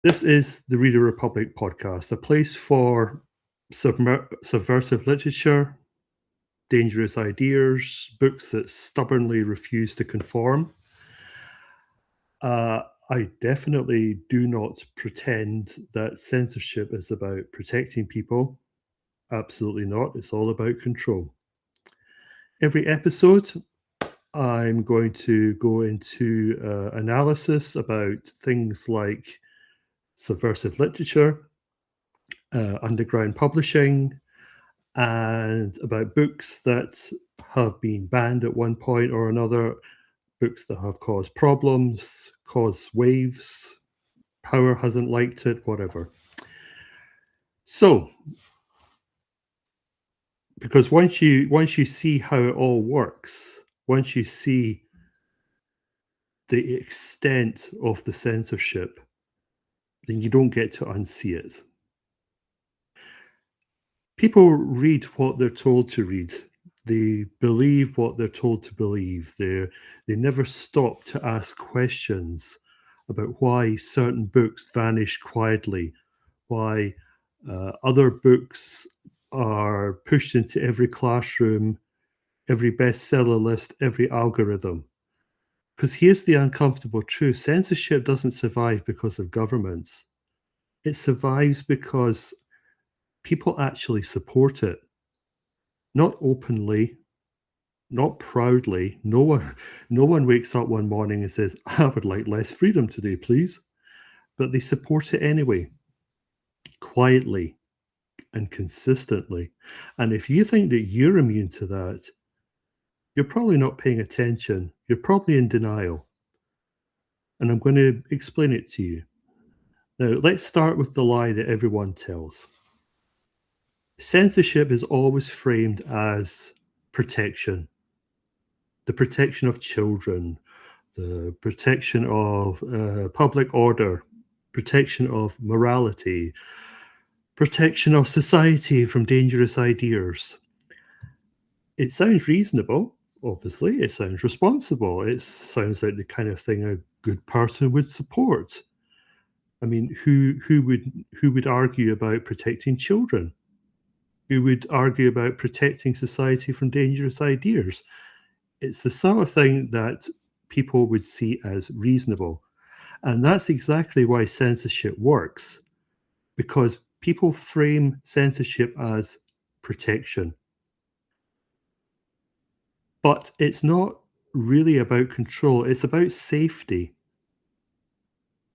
This is the Reader Republic podcast, a place for subversive literature, dangerous ideas, books that stubbornly refuse to conform. I definitely do not pretend that censorship is about protecting people. Absolutely not. It's all about control. Every episode, I'm going to go into analysis about things like subversive literature, underground publishing, and about books that have been banned at one point or another, books that have caused problems, caused waves, power hasn't liked it, whatever. So, because once you see how it all works, once you see the extent of the censorship, then you don't get to unsee it. People read what they're told to read. They believe what they're told to believe. They never stop to ask questions about why certain books vanish quietly, why other books are pushed into every classroom, every bestseller list, every algorithm. Because here's the uncomfortable truth: censorship doesn't survive because of governments, it survives because people actually support it. Not openly, not proudly. No one wakes up one morning and says, "I would like less freedom today, please." But they support it anyway, quietly and consistently. And if you think that you're immune to that, you're probably not paying attention. You're probably in denial. And I'm going to explain it to you. Now, let's start with the lie that everyone tells. Censorship is always framed as protection, the protection of children, the protection of public order, protection of morality, protection of society from dangerous ideas. It sounds reasonable, obviously. It sounds responsible. It sounds like the kind of thing a good person would support. I mean, who would argue about protecting children? Who would argue about protecting society from dangerous ideas? It's the sort of thing that people would see as reasonable. And that's exactly why censorship works, because people frame censorship as protection. But it's not really about control, it's about safety.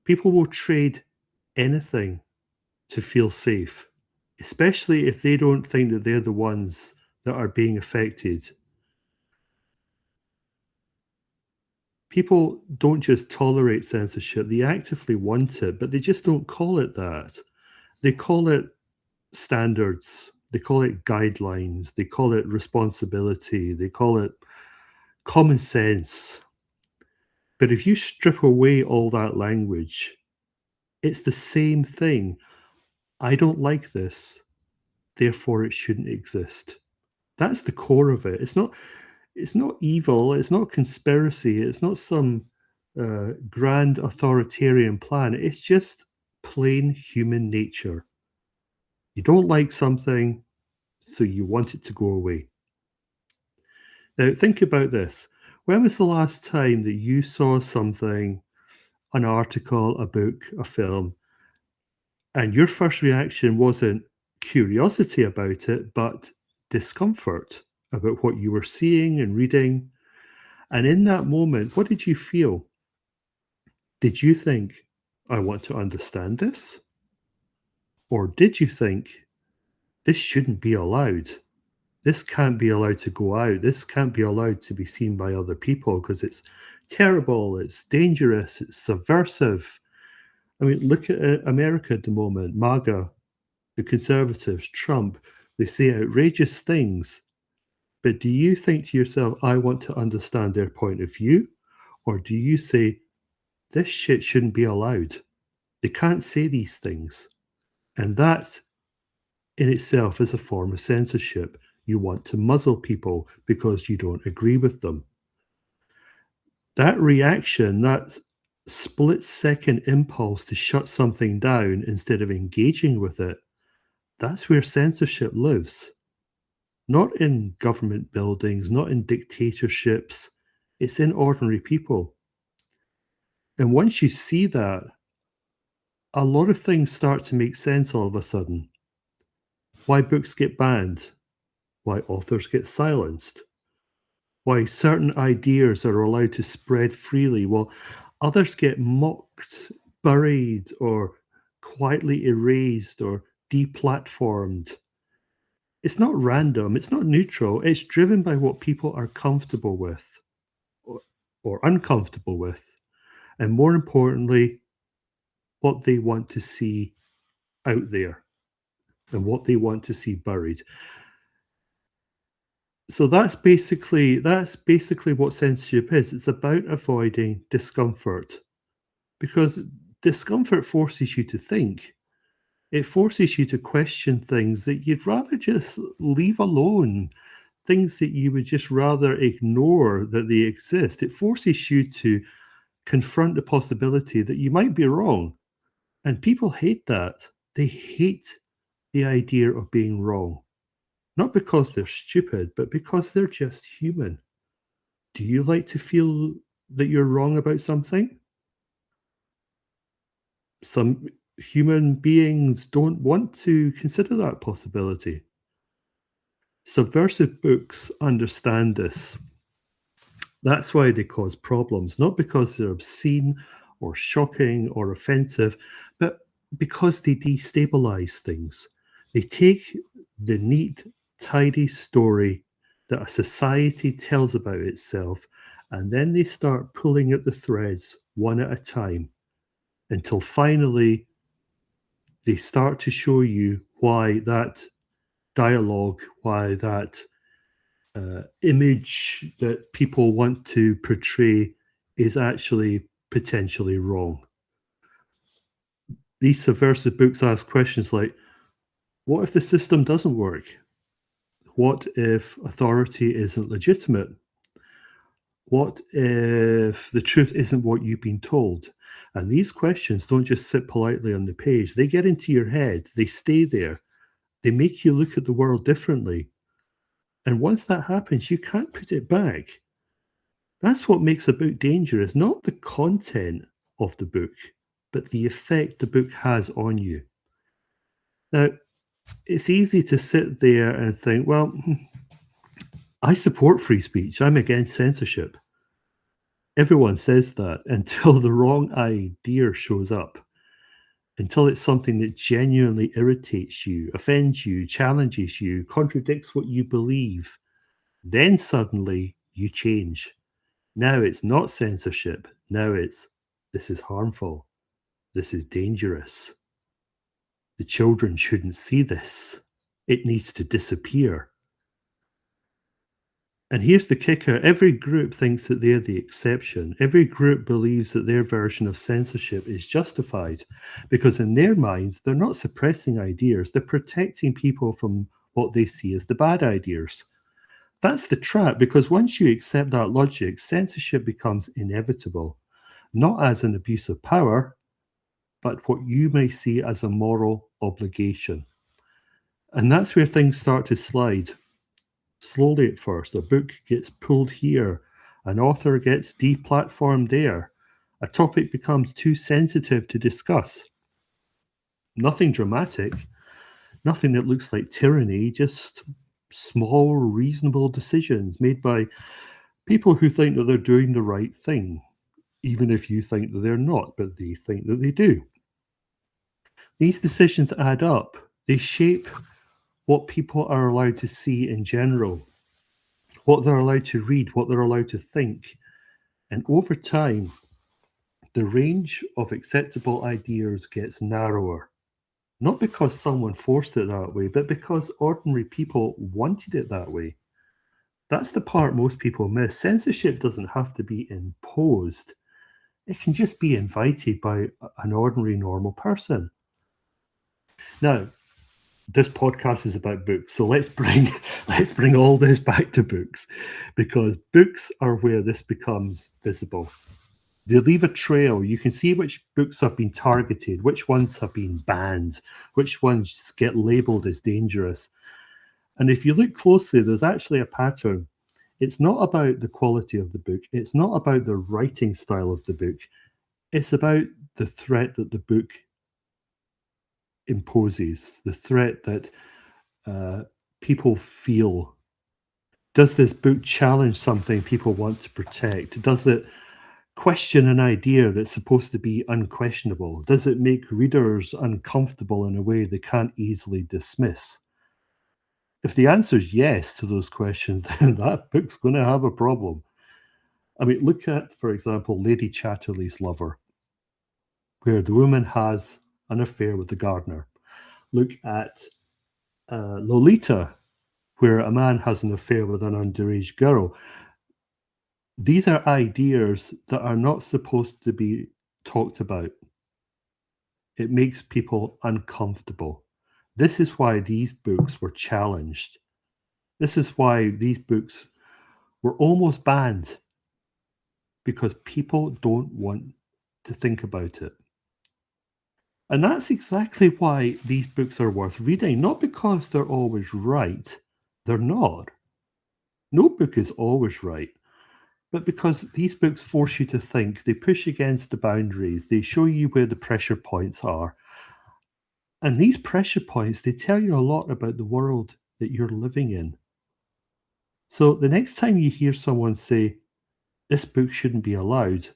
People will trade anything to feel safe, especially if they don't think that they're the ones that are being affected. People don't just tolerate censorship, they actively want it, but they just don't call it that. They call it standards, they call it guidelines, they call it responsibility, they call it common sense. But if you strip away all that language, it's the same thing. I don't like this, therefore it shouldn't exist. That's the core of it. It's not evil, it's not conspiracy, it's not some grand authoritarian plan. It's just plain human nature. You don't like something, so you want it to go away. Now, think about this. When was the last time that you saw something, an article, a book, a film, and your first reaction wasn't curiosity about it, but discomfort about what you were seeing and reading? And in that moment, what did you feel? Did you think, I want to understand this? Or did you think, this shouldn't be allowed? This can't be allowed to go out. This can't be allowed to be seen by other people because it's terrible, it's dangerous, it's subversive. I mean, look at America at the moment, MAGA, the conservatives, Trump, they say outrageous things. But do you think to yourself, I want to understand their point of view? Or do you say, this shit shouldn't be allowed? They can't say these things. And that in itself is a form of censorship. You want to muzzle people because you don't agree with them. That reaction, that split-second impulse to shut something down instead of engaging with it, that's where censorship lives. Not in government buildings, not in dictatorships. It's in ordinary people. And once you see that, a lot of things start to make sense all of a sudden. Why books get banned, why authors get silenced, why certain ideas are allowed to spread freely while others get mocked, buried, or quietly erased or deplatformed. It's not random, it's not neutral, it's driven by what people are comfortable with or uncomfortable with, and more importantly, what they want to see out there and what they want to see buried. So that's basically what censorship is. It's about avoiding discomfort, because discomfort forces you to think. It forces you to question things that you'd rather just leave alone, things that you would just rather ignore that they exist. It forces you to confront the possibility that you might be wrong. And people hate that. They hate the idea of being wrong. Not because they're stupid, but because they're just human. Do you like to feel that you're wrong about something? Some human beings don't want to consider that possibility. Subversive books understand this. That's why they cause problems, not because they're obscene or shocking or offensive, but because they destabilize things. They take the neat, tidy story that a society tells about itself, and then they start pulling at the threads one at a time until finally they start to show you why that dialogue, why that image that people want to portray is actually potentially wrong. These subversive books ask questions like, what if the system doesn't work? What if authority isn't legitimate? What if the truth isn't what you've been told? And these questions don't just sit politely on the page. They get into your head. They stay there. They make you look at the world differently. And once that happens, you can't put it back. That's what makes a book dangerous, not the content of the book, but the effect the book has on you. Now, it's easy to sit there and think, well, I support free speech. I'm against censorship. Everyone says that until the wrong idea shows up, until it's something that genuinely irritates you, offends you, challenges you, contradicts what you believe. Then suddenly you change. Now it's not censorship. Now it's, this is harmful. This is dangerous. The children shouldn't see this. It needs to disappear. And here's the kicker. Every group thinks that they're the exception. Every group believes that their version of censorship is justified because in their minds, they're not suppressing ideas. They're protecting people from what they see as the bad ideas. That's the trap, because once you accept that logic, censorship becomes inevitable, not as an abuse of power, but what you may see as a moral obligation. And that's where things start to slide. Slowly at first, a book gets pulled here, an author gets deplatformed there, a topic becomes too sensitive to discuss. Nothing dramatic, nothing that looks like tyranny, just small, reasonable decisions made by people who think that they're doing the right thing, even if you think that they're not, but they think that they do. These decisions add up. They shape what people are allowed to see in general, what they're allowed to read, what they're allowed to think. And over time, the range of acceptable ideas gets narrower. Not because someone forced it that way, but because ordinary people wanted it that way. That's the part most people miss. Censorship doesn't have to be imposed. It can just be invited by an ordinary, normal person. Now, this podcast is about books, so let's bring all this back to books, because books are where this becomes visible. They leave a trail. You can see which books have been targeted, which ones have been banned, which ones get labeled as dangerous. And if you look closely, there's actually a pattern. It's not about the quality of the book. It's not about the writing style of the book. It's about the threat that the book imposes, the threat that people feel. Does this book challenge something people want to protect? Does it question an idea that's supposed to be unquestionable? Does it make readers uncomfortable in a way they can't easily dismiss? If the answer is yes to those questions, then that book's going to have a problem. I mean, look at, for example, Lady Chatterley's Lover, where the woman has an affair with the gardener. Look at Lolita, where a man has an affair with an underage girl. These are ideas that are not supposed to be talked about. It makes people uncomfortable. This is why these books were challenged. This is why these books were almost banned, because people don't want to think about it. And that's exactly why these books are worth reading, not because they're always right. They're not. No book is always right. But because these books force you to think, they push against the boundaries, they show you where the pressure points are. And these pressure points, they tell you a lot about the world that you're living in. So the next time you hear someone say, this book shouldn't be allowed,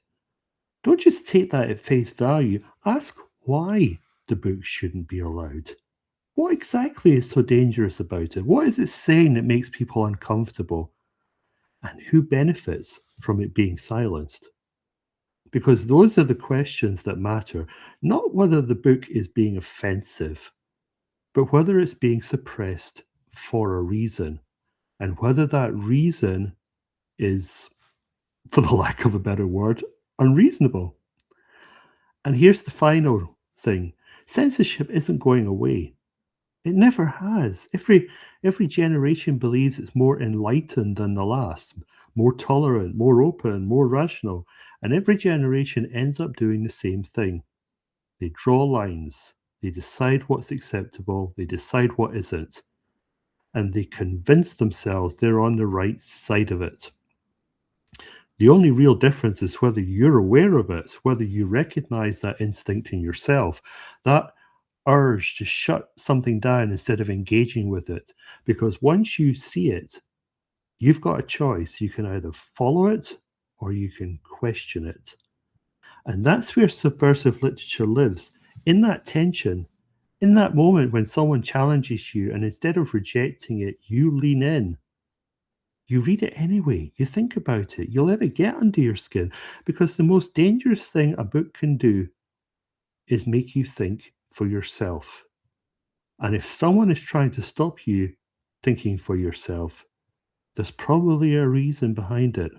don't just take that at face value. Ask why the book shouldn't be allowed. What exactly is so dangerous about it? What is it saying that makes people uncomfortable? And who benefits from it being silenced? Because those are the questions that matter, not whether the book is being offensive, but whether it's being suppressed for a reason, and whether that reason is, for the lack of a better word, unreasonable. And here's the final thing. Censorship isn't going away. It never has. Every generation believes it's more enlightened than the last, more tolerant, more open, more rational. And every generation ends up doing the same thing. They draw lines. They decide what's acceptable. They decide what isn't. And they convince themselves they're on the right side of it. The only real difference is whether you're aware of it, whether you recognize that instinct in yourself, that urge to shut something down instead of engaging with it. Because once you see it, you've got a choice. You can either follow it or you can question it. And that's where subversive literature lives, in that tension, in that moment when someone challenges you and instead of rejecting it, you lean in. You read it anyway. You think about it. You let it get under your skin, because the most dangerous thing a book can do is make you think for yourself. And if someone is trying to stop you thinking for yourself, there's probably a reason behind it.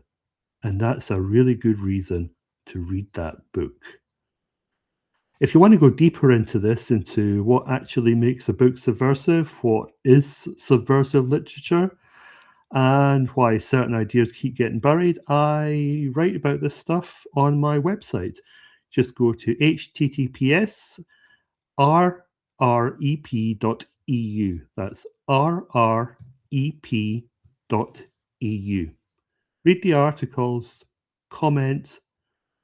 And that's a really good reason to read that book. If you want to go deeper into this, into what actually makes a book subversive, what is subversive literature, and why certain ideas keep getting buried, I write about this stuff on my website. Just go to https rrep.eu. That's rrep.eu. Read the articles, comment,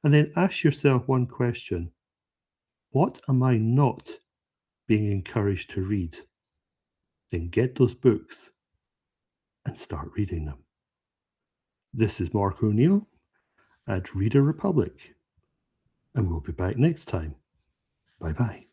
and then ask yourself one question. What am I not being encouraged to read? Then get those books and start reading them. This is Mark O'Neill at Reader Republic, and we'll be back next time. Bye-bye.